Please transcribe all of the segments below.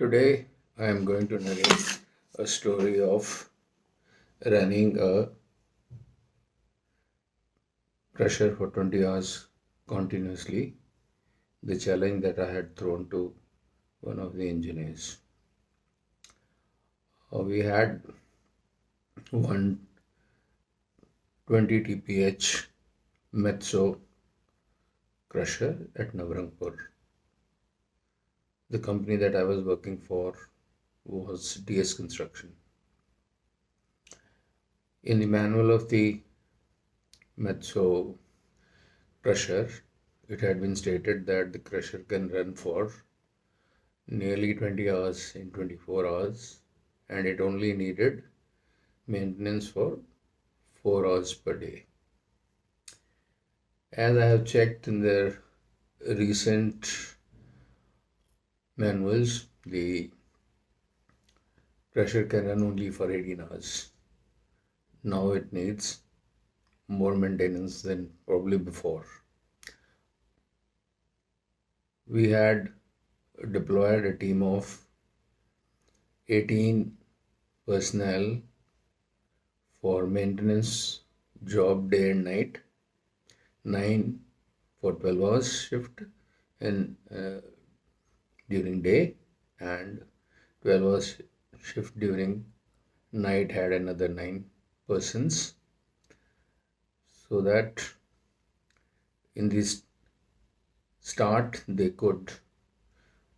Today, I am going to narrate a story of running a crusher for 20 hours continuously, the challenge that I had thrown to one of the engineers. We had one 20 TPH Metso crusher at Navrangpur. The company that I was working for was DS Construction. In the manual of the Metso crusher, it had been stated that the crusher can run for nearly 20 hours in 24 hours, and it only needed maintenance for 4 hours per day. As I have checked in their recent manuals, the crusher can run only for 18 hours. Now it needs more maintenance than probably before. We had deployed a team of 18 personnel for maintenance job day and night, 9 for 12 hours shift and during day, and 12 hours shift during night had another 9 persons, so that in this start they could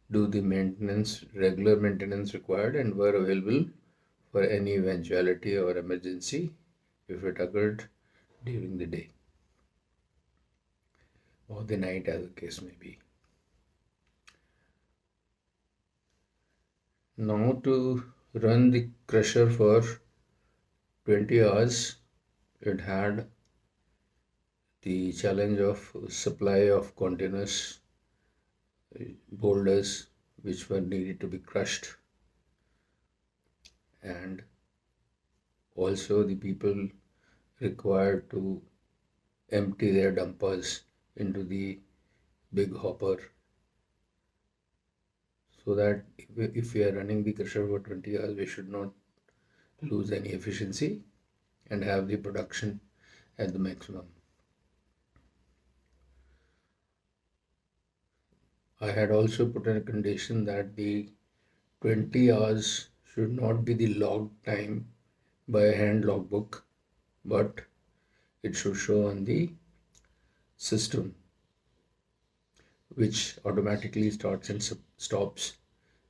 do the regular maintenance required, and were available for any eventuality or emergency if it occurred during the day or the night, as the case may be. Now, to run the crusher for 20 hours, it had the challenge of supply of continuous boulders which were needed to be crushed, and also the people required to empty their dumpers into the big hopper, so that if we are running the crusher for 20 hours, we should not lose any efficiency and have the production at the maximum. I had also put in a condition that the 20 hours should not be the log time by a hand logbook, but it should show on the system, which automatically starts and stops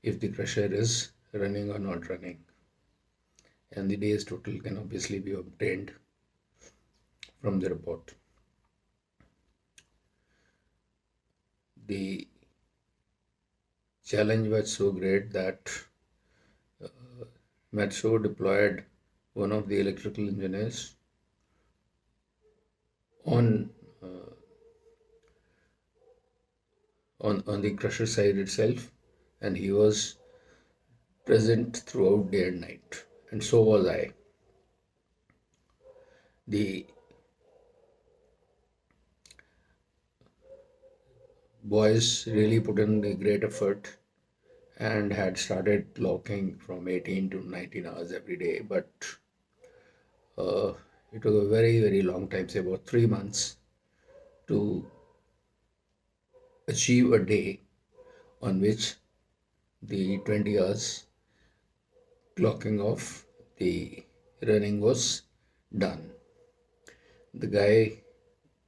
if the crusher is running or not running. And the day's total can obviously be obtained from the report. The challenge was so great that Metso deployed one of the electrical engineers on the crusher side itself, and he was present throughout day and night, and so was I. The boys really put in a great effort and had started clocking from 18 to 19 hours every day, but it took a very, very long time, say about 3 months, to achieve a day on which the 20 hours clocking off the running was done. The guy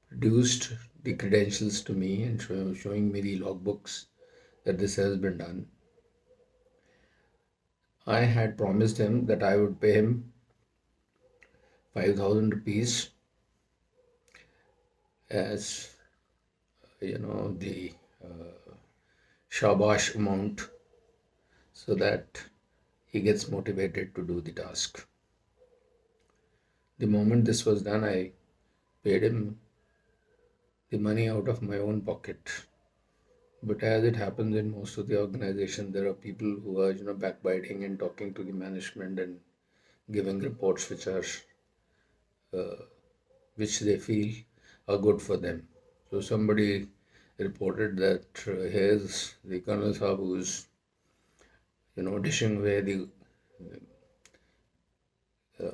produced the credentials to me and showing me the logbooks that this has been done. I had promised him that I would pay him 5,000 rupees as the shabash amount, so that he gets motivated to do the task. The moment this was done, I paid him the money out of my own pocket. But as it happens in most of the organization, there are people who are backbiting and talking to the management and giving reports which they feel are good for them. So somebody reported that here's the Colonel Saab who's dishing away the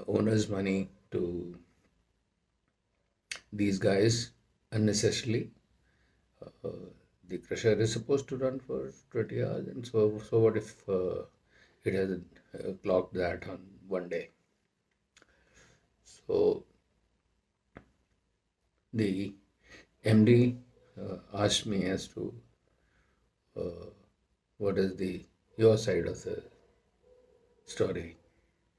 owner's money to these guys unnecessarily. Uh, the crusher is supposed to run for 20 hours, and so what if it has clocked that on one day? So the MD asked me as to what is the your side of the story.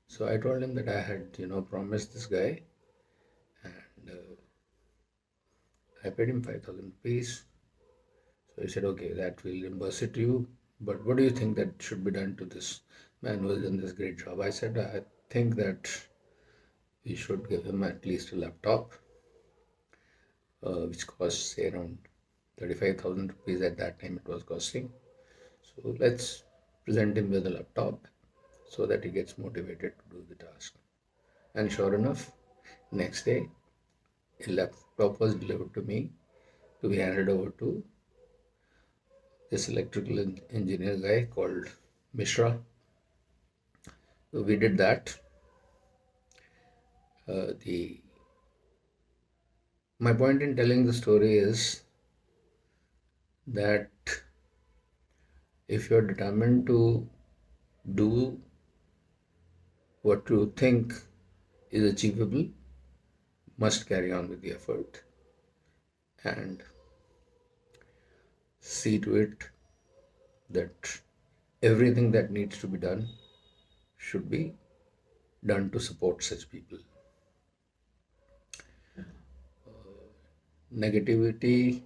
So I told him that I had promised this guy, and I paid him 5,000 rupees. So he said, okay, that will reimburse it to you. But what do you think that should be done to this man who has done this great job? I said, I think that we should give him at least a laptop, which costs say around 35,000 rupees at that time it was costing. So let's present him with a laptop so that he gets motivated to do the task. And sure enough, next day, a laptop was delivered to me to be handed over to this electrical engineer guy called Mishra. So we did that. The My point in telling the story is that if you're determined to do what you think is achievable, must carry on with the effort and see to it that everything that needs to be done should be done to support such people. Negativity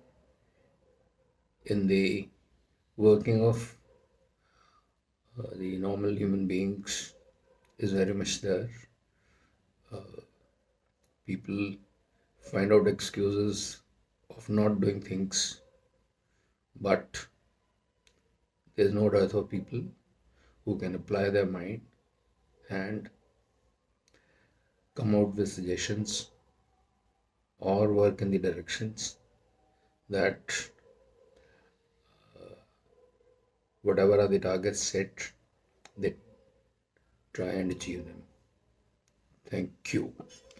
in the working of the normal human beings is very much there. People find out excuses of not doing things, but there's no dearth of people who can apply their mind and come out with suggestions or work in the directions that whatever are the targets set, they try and achieve them. Thank you.